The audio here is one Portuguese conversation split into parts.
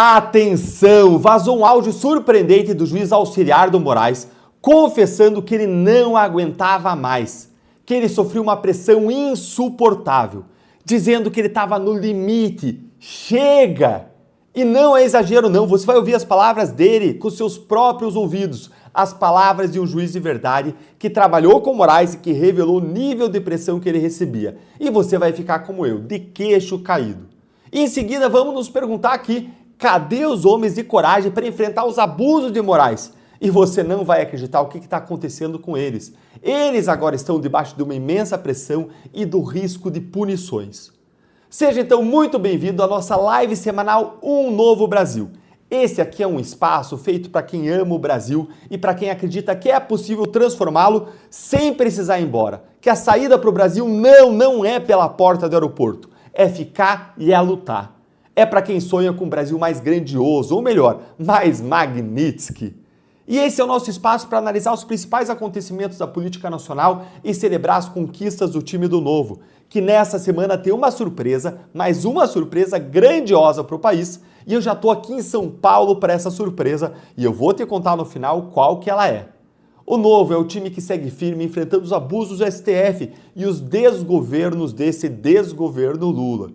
Atenção! Vazou um áudio surpreendente do juiz auxiliar do Moraes confessando que ele não aguentava mais, que ele sofreu uma pressão insuportável, dizendo que ele estava no limite. Chega! E não é exagero não, você vai ouvir as palavras dele com seus próprios ouvidos, as palavras de um juiz de verdade que trabalhou com Moraes e que revelou o nível de pressão que ele recebia. E você vai ficar como eu, de queixo caído. E em seguida vamos nos perguntar aqui, cadê os homens de coragem para enfrentar os abusos de Moraes? E você não vai acreditar o que está acontecendo com eles. Eles agora estão debaixo de uma imensa pressão e do risco de punições. Seja então muito bem-vindo à nossa live semanal Um Novo Brasil. Esse aqui é um espaço feito para quem ama o Brasil e para quem acredita que é possível transformá-lo sem precisar ir embora. Que a saída para o Brasil não é pela porta do aeroporto. É ficar e é lutar. É para quem sonha com um Brasil mais grandioso, ou melhor, mais Magnitsky. E esse é o nosso espaço para analisar os principais acontecimentos da política nacional e celebrar as conquistas do time do Novo, que nessa semana tem uma surpresa, mais uma surpresa grandiosa para o país, e eu já estou aqui em São Paulo para essa surpresa e eu vou te contar no final qual que ela é. O Novo é o time que segue firme enfrentando os abusos do STF e os desgovernos desse desgoverno Lula.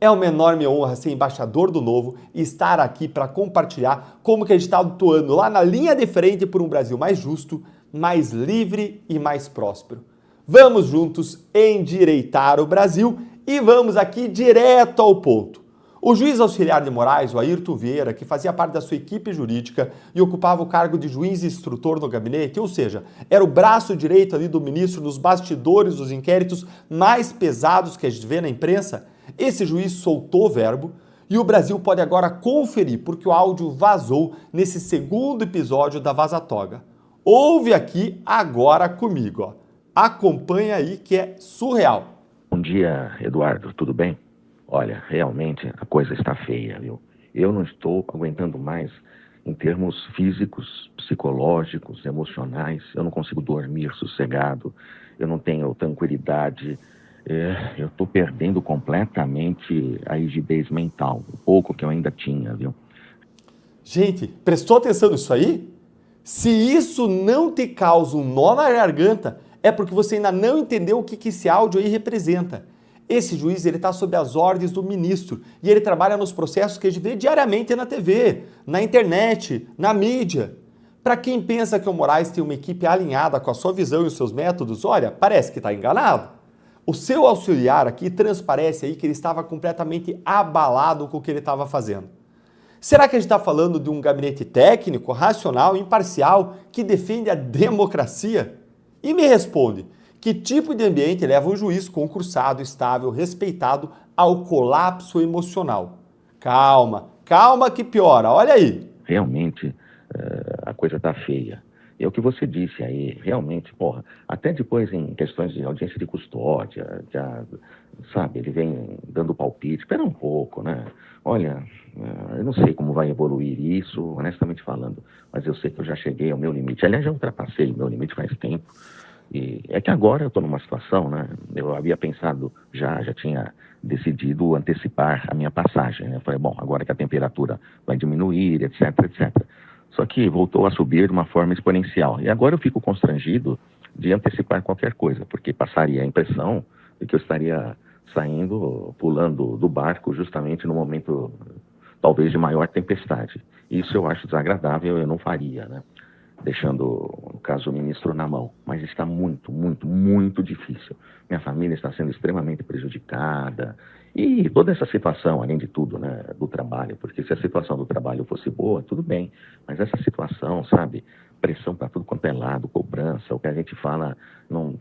É uma enorme honra ser embaixador do Novo e estar aqui para compartilhar como que a gente está atuando lá na linha de frente por um Brasil mais justo, mais livre e mais próspero. Vamos juntos endireitar o Brasil e vamos aqui direto ao ponto. O juiz auxiliar de Moraes, o Ayrton Vieira, que fazia parte da sua equipe jurídica e ocupava o cargo de juiz instrutor no gabinete, ou seja, era o braço direito ali do ministro nos bastidores dos inquéritos mais pesados que a gente vê na imprensa, esse juiz soltou o verbo e o Brasil pode agora conferir porque o áudio vazou nesse segundo episódio da Vaza Toga. Ouve aqui agora comigo, ó. Acompanha aí que é surreal. Bom dia, Eduardo, tudo bem? Olha, realmente a coisa está feia, viu? Eu não estou aguentando mais em termos físicos, psicológicos, emocionais. Eu não consigo dormir sossegado, eu não tenho tranquilidade. Eu estou perdendo completamente a rigidez mental, o pouco que eu ainda tinha, viu? Gente, prestou atenção nisso aí? Se isso não te causa um nó na garganta, é porque você ainda não entendeu o que esse áudio aí representa. Esse juiz ele está sob as ordens do ministro e ele trabalha nos processos que a gente vê diariamente na TV, na internet, na mídia. Para quem pensa que o Moraes tem uma equipe alinhada com a sua visão e os seus métodos, olha, parece que está enganado. O seu auxiliar aqui transparece aí que ele estava completamente abalado com o que ele estava fazendo. Será que a gente está falando de um gabinete técnico, racional, imparcial, que defende a democracia? E me responde, que tipo de ambiente leva um juiz concursado, estável, respeitado ao colapso emocional? Calma que piora, olha aí. Realmente a coisa está feia. É o que você disse aí, realmente, até depois em questões de audiência de custódia, sabe, ele vem dando palpite, espera um pouco, né? Olha, eu não sei como vai evoluir isso, honestamente falando, mas eu sei que eu já cheguei ao meu limite. Aliás, já ultrapassei o meu limite faz tempo. E é que agora eu estou numa situação, né? Eu havia pensado, já tinha decidido antecipar a minha passagem, né? Eu falei, bom, agora que a temperatura vai diminuir, etc. Só que voltou a subir de uma forma exponencial. E agora eu fico constrangido de antecipar qualquer coisa, porque passaria a impressão de que eu estaria saindo, pulando do barco justamente no momento, talvez, de maior tempestade. Isso eu acho desagradável, eu não faria, né? Deixando, no caso, o ministro na mão. Mas está muito difícil. Minha família está sendo extremamente prejudicada. E toda essa situação, além de tudo, né, do trabalho, porque se a situação do trabalho fosse boa, tudo bem. Mas essa situação, sabe, pressão para tudo quanto é lado, cobrança, o que a gente fala não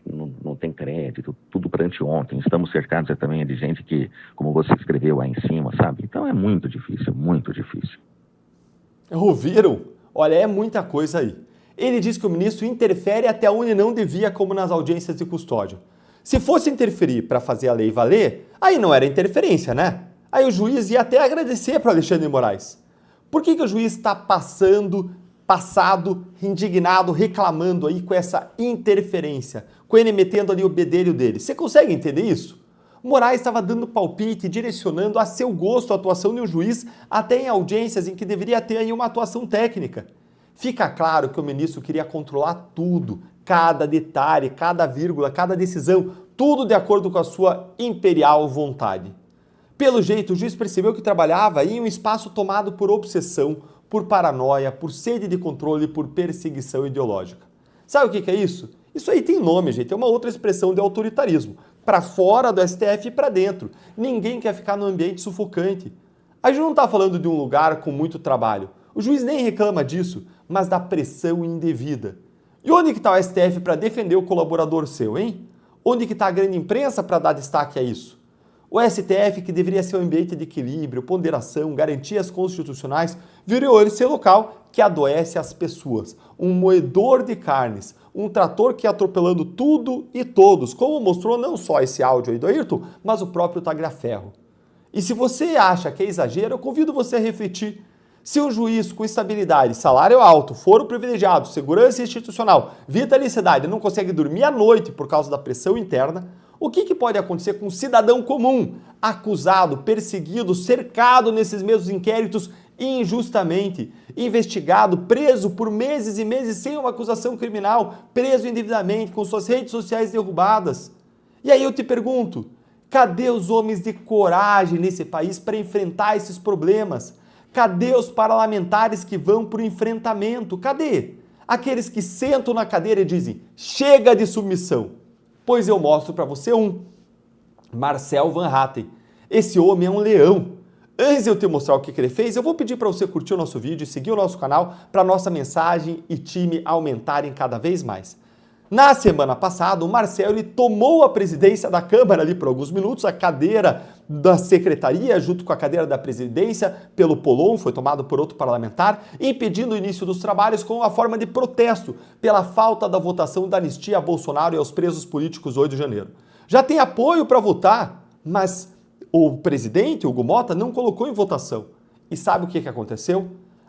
tem crédito, tudo para anteontem. Estamos cercados também de gente que, como você escreveu aí em cima, sabe? Então é muito difícil, muito difícil. Ouviram? Olha, é muita coisa aí. Ele diz que o ministro interfere até onde não devia, como nas audiências de custódia. Se fosse interferir para fazer a lei valer, aí não era interferência, né? Aí o juiz ia até agradecer para Alexandre de Moraes. Por que o juiz está passado, indignado, reclamando aí com essa interferência, com ele metendo ali o bedelho dele? Você consegue entender isso? Moraes estava dando palpite, direcionando a seu gosto a atuação de um juiz, até em audiências em que deveria ter aí uma atuação técnica. Fica claro que o ministro queria controlar tudo, cada detalhe, cada vírgula, cada decisão, tudo de acordo com a sua imperial vontade. Pelo jeito, o juiz percebeu que trabalhava em um espaço tomado por obsessão, por paranoia, por sede de controle, por perseguição ideológica. Sabe o que é isso? Isso aí tem nome, gente, é uma outra expressão de autoritarismo. Para fora do STF e para dentro. Ninguém quer ficar num ambiente sufocante. A gente não está falando de um lugar com muito trabalho. O juiz nem reclama disso, mas da pressão indevida. E onde que está o STF para defender o colaborador seu, hein? Onde que está a grande imprensa para dar destaque a isso? O STF, que deveria ser um ambiente de equilíbrio, ponderação, garantias constitucionais, virou ele ser local que adoece as pessoas. Um moedor de carnes, um trator que ia atropelando tudo e todos, como mostrou não só esse áudio aí do Ayrton, mas o próprio Tagliaferro. E se você acha que é exagero, eu convido você a refletir. Se um juiz com estabilidade, salário alto, foro privilegiado, segurança institucional, vitalicidade, não consegue dormir à noite por causa da pressão interna, o que pode acontecer com um cidadão comum, acusado, perseguido, cercado nesses mesmos inquéritos injustamente, investigado, preso por meses e meses sem uma acusação criminal, preso indevidamente, com suas redes sociais derrubadas? E aí eu te pergunto, cadê os homens de coragem nesse país para enfrentar esses problemas? Cadê os parlamentares que vão para o enfrentamento? Cadê? Aqueles que sentam na cadeira e dizem, chega de submissão. Pois eu mostro para você um, Marcel Van Hatten. Esse homem é um leão. Antes de eu te mostrar o que ele fez, eu vou pedir para você curtir o nosso vídeo e seguir o nosso canal para nossa mensagem e time aumentarem cada vez mais. Na semana passada, o Marcel ele tomou a presidência da Câmara ali por alguns minutos, a cadeira da secretaria junto com a cadeira da presidência pelo Polon, foi tomado por outro parlamentar, impedindo o início dos trabalhos com uma forma de protesto pela falta da votação da anistia a Bolsonaro e aos presos políticos 8 de janeiro. Já tem apoio para votar, mas o presidente, Hugo Motta, não colocou em votação. E sabe o que aconteceu?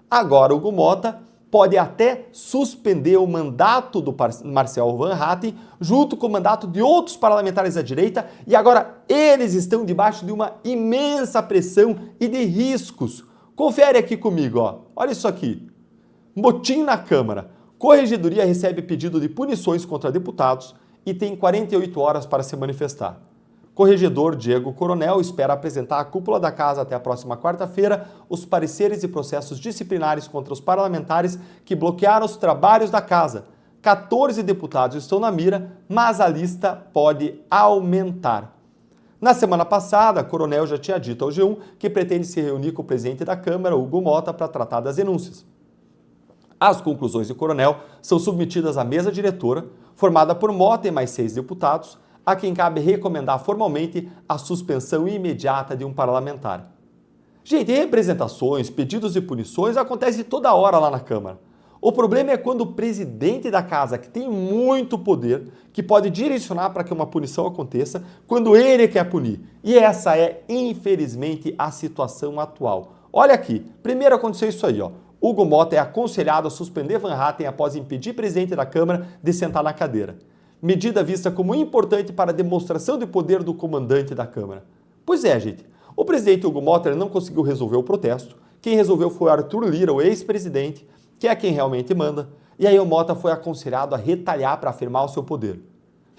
Agora o Hugo Motta pode até suspender o mandato do Marcel Van Hatten junto com o mandato de outros parlamentares da direita e agora eles estão debaixo de uma imensa pressão e de riscos. Confere aqui comigo, ó. Olha isso aqui. Motim na Câmara. Corregedoria recebe pedido de punições contra deputados e tem 48 horas para se manifestar. Corregedor Diego Coronel espera apresentar à cúpula da casa até a próxima quarta-feira os pareceres e processos disciplinares contra os parlamentares que bloquearam os trabalhos da casa. 14 deputados estão na mira, mas a lista pode aumentar. Na semana passada, Coronel já tinha dito ao G1 que pretende se reunir com o presidente da Câmara, Hugo Motta, para tratar das denúncias. As conclusões de Coronel são submetidas à mesa diretora, formada por Motta e mais 6 deputados, a quem cabe recomendar formalmente a suspensão imediata de um parlamentar. Gente, representações, pedidos e punições acontecem toda hora lá na Câmara. O problema é quando o presidente da casa, que tem muito poder, que pode direcionar para que uma punição aconteça, quando ele quer punir. E essa é, infelizmente, a situação atual. Olha aqui, primeiro aconteceu isso aí, ó. Hugo Motta é aconselhado a suspender Van Hatten após impedir o presidente da Câmara de sentar na cadeira. Medida vista como importante para a demonstração de poder do comandante da Câmara. Pois é, gente. O presidente Hugo Motta não conseguiu resolver o protesto. Quem resolveu foi Arthur Lira, o ex-presidente, que é quem realmente manda. E aí o Motta foi aconselhado a retalhar para afirmar o seu poder.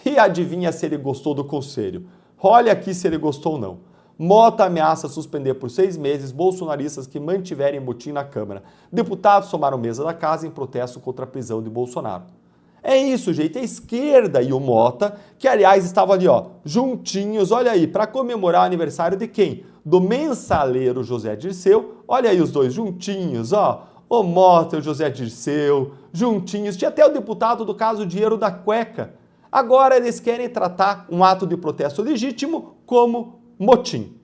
E adivinha se ele gostou do conselho? Olha aqui se ele gostou ou não. Motta ameaça suspender por 6 meses bolsonaristas que mantiverem motim na Câmara. Deputados tomaram mesa da casa em protesto contra a prisão de Bolsonaro. É isso, gente, a esquerda e o Motta, que aliás estavam ali, ó, juntinhos, olha aí, para comemorar o aniversário de quem? Do mensaleiro José Dirceu, olha aí os dois juntinhos, ó, o Motta e o José Dirceu, juntinhos, tinha até o deputado do caso Dinheiro da Cueca. Agora eles querem tratar um ato de protesto legítimo como motim.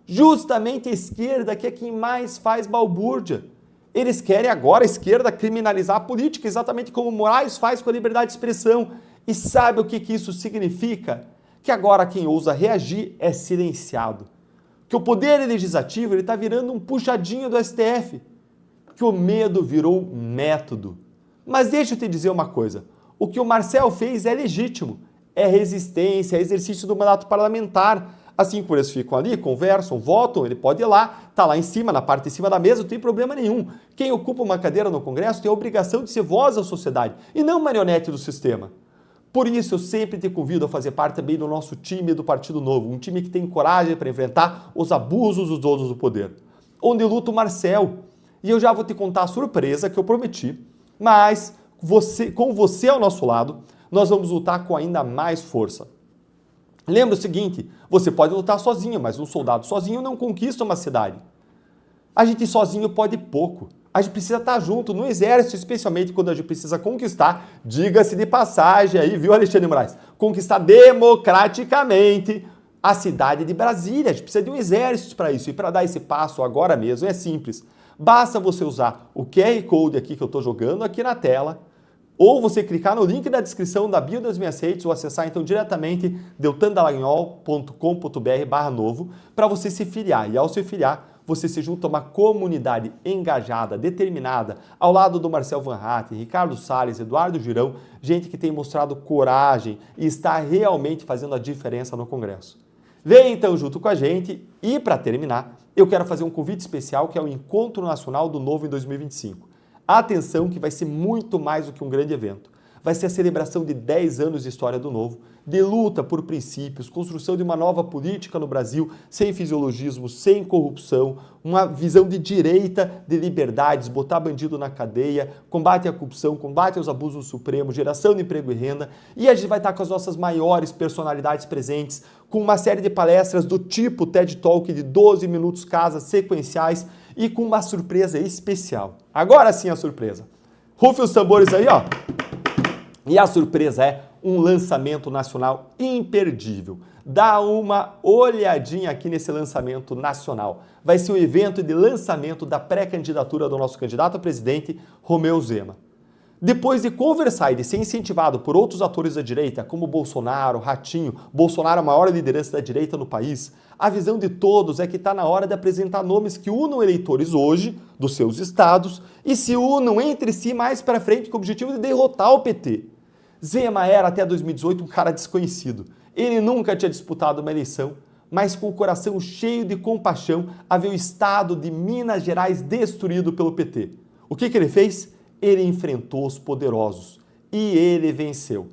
Justamente a esquerda, que é quem mais faz balbúrdia. Eles querem agora, a esquerda, criminalizar a política, exatamente como Moraes faz com a liberdade de expressão. E sabe o que isso significa? Que agora quem ousa reagir é silenciado. Que o poder legislativo está virando um puxadinho do STF. Que o medo virou método. Mas deixa eu te dizer uma coisa. O que o Marcel fez é legítimo. É resistência, é exercício do mandato parlamentar. Assim por eles ficam ali, conversam, votam, ele pode ir lá, tá lá em cima, na parte de cima da mesa, não tem problema nenhum. Quem ocupa uma cadeira no Congresso tem a obrigação de ser voz da sociedade e não marionete do sistema. Por isso, eu sempre te convido a fazer parte também do nosso time do Partido Novo, um time que tem coragem para enfrentar os abusos dos donos do poder. Onde luta o Marcel. E eu já vou te contar a surpresa que eu prometi, mas com você ao nosso lado, nós vamos lutar com ainda mais força. Lembra o seguinte, você pode lutar sozinho, mas um soldado sozinho não conquista uma cidade. A gente sozinho pode pouco. A gente precisa estar junto no exército, especialmente quando a gente precisa conquistar, diga-se de passagem aí, viu, Alexandre de Moraes? Conquistar democraticamente a cidade de Brasília. A gente precisa de um exército para isso. E para dar esse passo agora mesmo é simples. Basta você usar o QR Code aqui que eu estou jogando aqui na tela, ou você clicar no link da descrição da bio das minhas redes, ou acessar então diretamente deltandallagnol.com.br/novo para você se filiar. E ao se filiar, você se junta a uma comunidade engajada, determinada, ao lado do Marcel Van Hatten, Ricardo Salles, Eduardo Girão, gente que tem mostrado coragem e está realmente fazendo a diferença no Congresso. Vem então junto com a gente e, para terminar, eu quero fazer um convite especial que é o Encontro Nacional do Novo em 2025. Atenção que vai ser muito mais do que um grande evento. Vai ser a celebração de 10 anos de história do Novo, de luta por princípios, construção de uma nova política no Brasil, sem fisiologismo, sem corrupção, uma visão de direita, de liberdades, botar bandido na cadeia, combate à corrupção, combate aos abusos supremos, geração de emprego e renda. E a gente vai estar com as nossas maiores personalidades presentes, com uma série de palestras do tipo TED Talk de 12 minutos cada, sequenciais, e com uma surpresa especial. Agora sim a surpresa. Rufe os tambores aí, ó. E a surpresa é um lançamento nacional imperdível. Dá uma olhadinha aqui nesse lançamento nacional. Vai ser o evento de lançamento da pré-candidatura do nosso candidato a presidente, Romeu Zema. Depois de conversar e de ser incentivado por outros atores da direita, como Bolsonaro, Ratinho, Bolsonaro a maior liderança da direita no país, a visão de todos é que está na hora de apresentar nomes que unam eleitores hoje, dos seus estados, e se unam entre si mais para frente com o objetivo de derrotar o PT. Zema era até 2018 um cara desconhecido. Ele nunca tinha disputado uma eleição, mas com o coração cheio de compaixão a ver o estado de Minas Gerais destruído pelo PT. O que ele fez? Ele enfrentou os poderosos e ele venceu.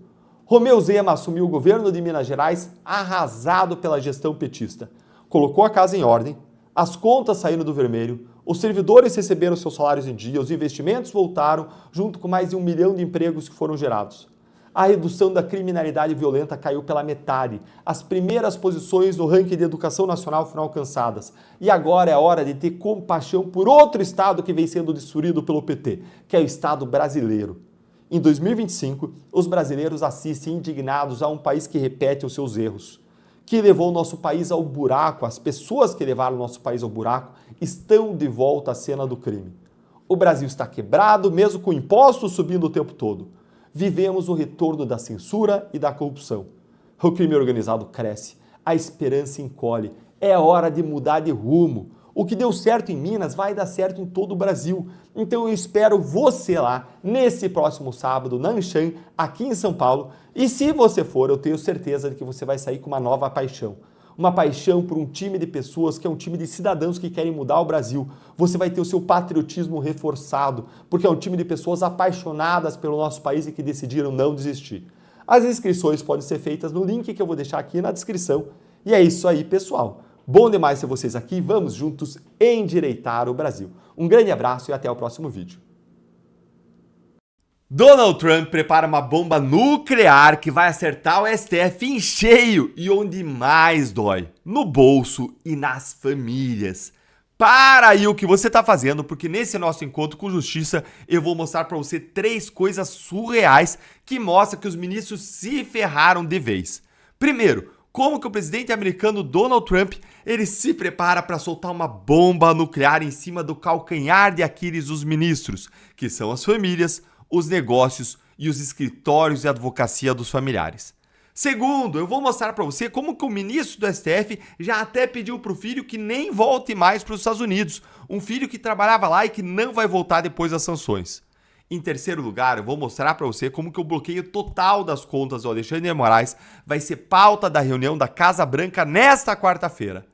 Romeu Zema assumiu o governo de Minas Gerais arrasado pela gestão petista. Colocou a casa em ordem, as contas saíram do vermelho, os servidores receberam seus salários em dia, os investimentos voltaram, junto com mais de 1 milhão de empregos que foram gerados. A redução da criminalidade violenta caiu pela metade. As primeiras posições no ranking de educação nacional foram alcançadas. E agora é a hora de ter compaixão por outro estado que vem sendo destruído pelo PT, que é o estado brasileiro. Em 2025, os brasileiros assistem indignados a um país que repete os seus erros, que levou o nosso país ao buraco. As pessoas que levaram o nosso país ao buraco estão de volta à cena do crime. O Brasil está quebrado, mesmo com impostos subindo o tempo todo. Vivemos o retorno da censura e da corrupção. O crime organizado cresce, a esperança encolhe. É hora de mudar de rumo. O que deu certo em Minas vai dar certo em todo o Brasil. Então eu espero você lá, nesse próximo sábado, na Anshan, aqui em São Paulo. E se você for, eu tenho certeza de que você vai sair com uma nova paixão. Uma paixão por um time de pessoas que é um time de cidadãos que querem mudar o Brasil. Você vai ter o seu patriotismo reforçado, porque é um time de pessoas apaixonadas pelo nosso país e que decidiram não desistir. As inscrições podem ser feitas no link que eu vou deixar aqui na descrição. E é isso aí, pessoal. Bom demais ter vocês aqui. Vamos juntos endireitar o Brasil. Um grande abraço e até o próximo vídeo. Donald Trump prepara uma bomba nuclear que vai acertar o STF em cheio e onde mais dói, no bolso e nas famílias. Para aí o que você está fazendo, porque nesse nosso encontro com justiça eu vou mostrar para você 3 coisas surreais que mostram que os ministros se ferraram de vez. Primeiro, como que o presidente americano Donald Trump ele se prepara para soltar uma bomba nuclear em cima do calcanhar de Aquiles dos ministros, que são as famílias, os negócios e os escritórios de advocacia dos familiares. Segundo, eu vou mostrar para você como que o ministro do STF já até pediu para o filho que nem volte mais para os Estados Unidos, um filho que trabalhava lá e que não vai voltar depois das sanções. Em terceiro lugar, eu vou mostrar para você como que o bloqueio total das contas do Alexandre de Moraes vai ser pauta da reunião da Casa Branca nesta quarta-feira.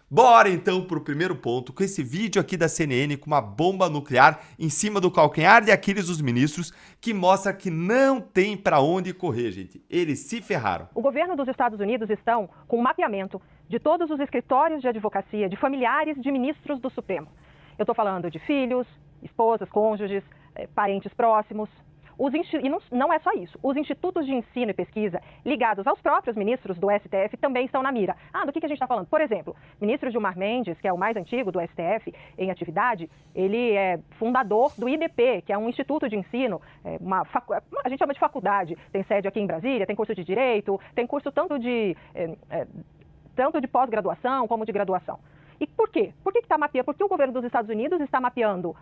Bora então pro primeiro ponto, com esse vídeo aqui da CNN com uma bomba nuclear em cima do calcanhar de Aquiles dos ministros, que mostra que não tem para onde correr, gente. Eles se ferraram. O governo dos Estados Unidos estão com um mapeamento de todos os escritórios de advocacia de familiares de ministros do Supremo. Eu estou falando de filhos, esposas, cônjuges, parentes próximos. E não é só isso. Os institutos de ensino e pesquisa ligados aos próprios ministros do STF também estão na mira. Do que a gente está falando? Por exemplo, o ministro Gilmar Mendes, que é o mais antigo do STF em atividade, ele é fundador do IDP, que é um instituto de ensino, a gente chama de faculdade, tem sede aqui em Brasília, tem curso de Direito, tem curso tanto de pós-graduação como de graduação. E por quê? Por que está mapeando? Porque o governo dos Estados Unidos está mapeando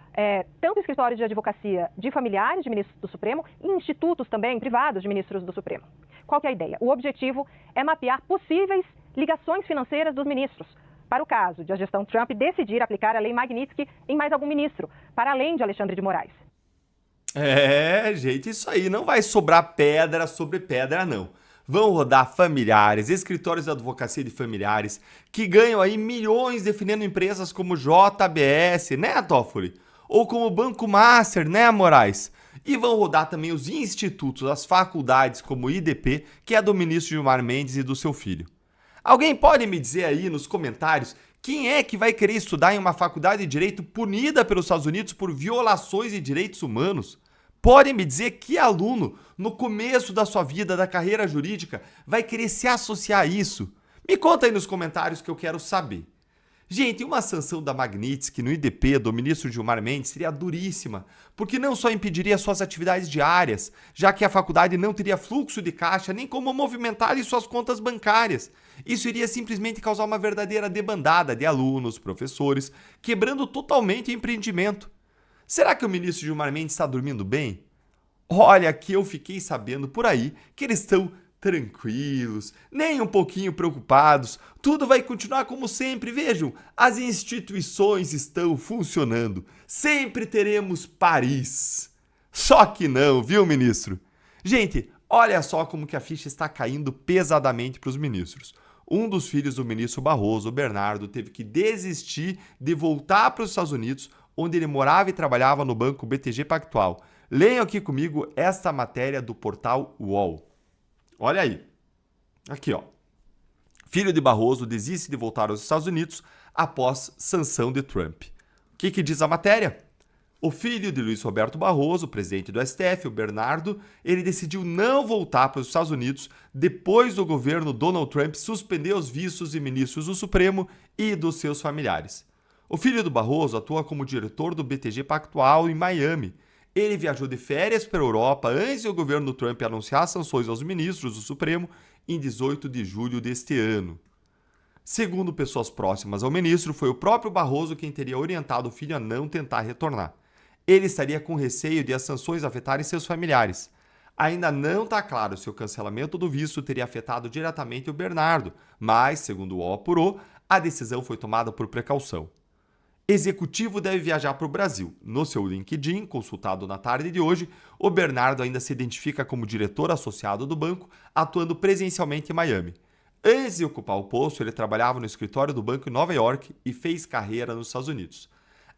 tanto escritórios de advocacia de familiares de ministros do Supremo e institutos também privados de ministros do Supremo. Qual que é a ideia? O objetivo é mapear possíveis ligações financeiras dos ministros, para o caso de a gestão Trump decidir aplicar a lei Magnitsky em mais algum ministro, para além de Alexandre de Moraes. Gente, isso aí não vai sobrar pedra sobre pedra, não. Vão rodar familiares, escritórios de advocacia de familiares, que ganham aí milhões defendendo empresas como JBS, né, Toffoli? Ou como Banco Master, né, Moraes? E vão rodar também os institutos, as faculdades como o IDP, que é do ministro Gilmar Mendes e do seu filho. Alguém pode me dizer aí nos comentários quem é que vai querer estudar em uma faculdade de direito punida pelos Estados Unidos por violações de direitos humanos? Podem me dizer que aluno, no começo da sua vida, da carreira jurídica, vai querer se associar a isso? Me conta aí nos comentários que eu quero saber. Gente, uma sanção da Magnitsky no IDP do ministro Gilmar Mendes seria duríssima, porque não só impediria suas atividades diárias, já que a faculdade não teria fluxo de caixa nem como movimentar suas contas bancárias. Isso iria simplesmente causar uma verdadeira debandada de alunos, professores, quebrando totalmente o empreendimento. Será que o ministro Gilmar Mendes está dormindo bem? Olha, que eu fiquei sabendo por aí que eles estão tranquilos, nem um pouquinho preocupados. Tudo vai continuar como sempre. Vejam, as instituições estão funcionando. Sempre teremos Paris. Só que não, viu, ministro? Gente, olha só como que a ficha está caindo pesadamente para os ministros. Um dos filhos do ministro Barroso, o Bernardo, teve que desistir de voltar para os Estados Unidos, onde ele morava e trabalhava no banco BTG Pactual. Leiam aqui comigo esta matéria do portal UOL. Olha aí. Aqui, ó. Filho de Barroso desiste de voltar aos Estados Unidos após sanção de Trump. O que diz a matéria? O filho de Luiz Roberto Barroso, presidente do STF, o Bernardo, ele decidiu não voltar para os Estados Unidos depois do governo Donald Trump suspender os vistos de ministros do Supremo e dos seus familiares. O filho do Barroso atua como diretor do BTG Pactual em Miami. Ele viajou de férias para a Europa antes do governo Trump anunciar sanções aos ministros do Supremo em 18 de julho deste ano. Segundo pessoas próximas ao ministro, foi o próprio Barroso quem teria orientado o filho a não tentar retornar. Ele estaria com receio de as sanções afetarem seus familiares. Ainda não está claro se o cancelamento do visto teria afetado diretamente o Bernardo, mas, segundo o UOL apurou, a decisão foi tomada por precaução. Executivo deve viajar para o Brasil. No seu LinkedIn, consultado na tarde de hoje, o Bernardo ainda se identifica como diretor associado do banco, atuando presencialmente em Miami. Antes de ocupar o posto, ele trabalhava no escritório do banco em Nova York e fez carreira nos Estados Unidos.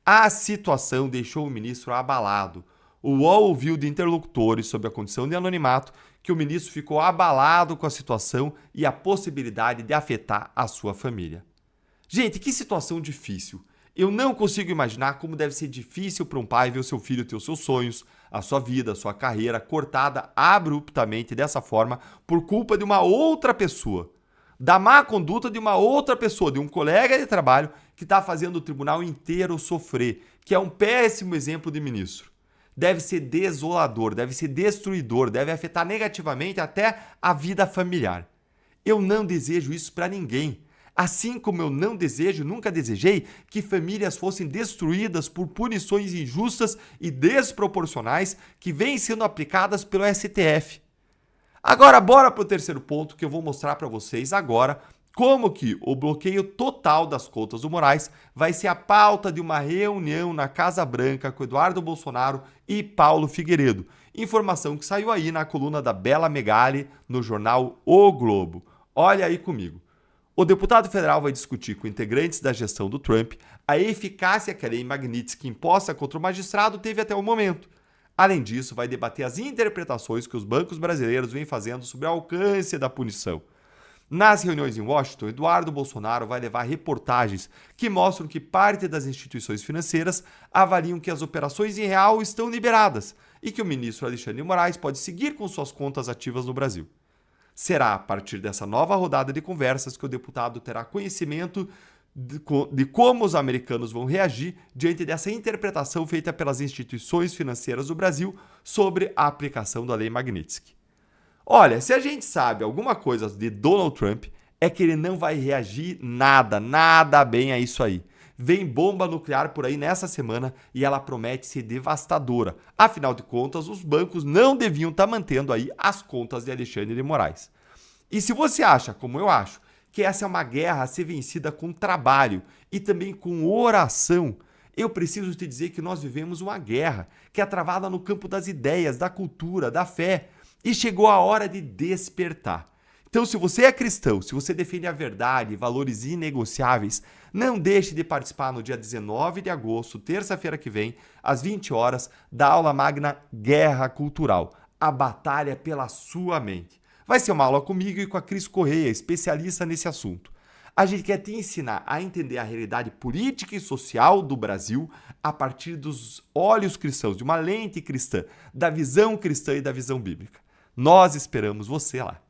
A situação deixou o ministro abalado. O UOL ouviu de interlocutores sob a condição de anonimato que o ministro ficou abalado com a situação e a possibilidade de afetar a sua família. Gente, que situação difícil. Eu não consigo imaginar como deve ser difícil para um pai ver o seu filho ter os seus sonhos, a sua vida, a sua carreira cortada abruptamente dessa forma por culpa de uma outra pessoa. Da má conduta de uma outra pessoa, de um colega de trabalho que está fazendo o tribunal inteiro sofrer, que é um péssimo exemplo de ministro. Deve ser desolador, deve ser destruidor, deve afetar negativamente até a vida familiar. Eu não desejo isso para ninguém. Assim como eu não desejo, nunca desejei, que famílias fossem destruídas por punições injustas e desproporcionais que vêm sendo aplicadas pelo STF. Agora, bora para o terceiro ponto que eu vou mostrar para vocês agora como que o bloqueio total das contas do Moraes vai ser a pauta de uma reunião na Casa Branca com Eduardo Bolsonaro e Paulo Figueiredo. Informação que saiu aí na coluna da Bela Megali no jornal O Globo. Olha aí comigo. O deputado federal vai discutir com integrantes da gestão do Trump a eficácia que a lei Magnitsky imposta contra o magistrado teve até o momento. Além disso, vai debater as interpretações que os bancos brasileiros vêm fazendo sobre o alcance da punição. Nas reuniões em Washington, Eduardo Bolsonaro vai levar reportagens que mostram que parte das instituições financeiras avaliam que as operações em real estão liberadas e que o ministro Alexandre de Moraes pode seguir com suas contas ativas no Brasil. Será a partir dessa nova rodada de conversas que o deputado terá conhecimento de como os americanos vão reagir diante dessa interpretação feita pelas instituições financeiras do Brasil sobre a aplicação da lei Magnitsky. Olha, se a gente sabe alguma coisa de Donald Trump, é que ele não vai reagir nada bem a isso aí. Vem bomba nuclear por aí nessa semana e ela promete ser devastadora. Afinal de contas, os bancos não deviam estar mantendo aí as contas de Alexandre de Moraes. E se você acha, como eu acho, que essa é uma guerra a ser vencida com trabalho e também com oração, eu preciso te dizer que nós vivemos uma guerra que é travada no campo das ideias, da cultura, da fé. E chegou a hora de despertar. Então, se você é cristão, se você defende a verdade e valores inegociáveis, não deixe de participar no dia 19 de agosto, terça-feira que vem, às 20 horas, da aula magna Guerra Cultural, a batalha pela sua mente. Vai ser uma aula comigo e com a Cris Correia, especialista nesse assunto. A gente quer te ensinar a entender a realidade política e social do Brasil a partir dos olhos cristãos, de uma lente cristã, da visão cristã e da visão bíblica. Nós esperamos você lá.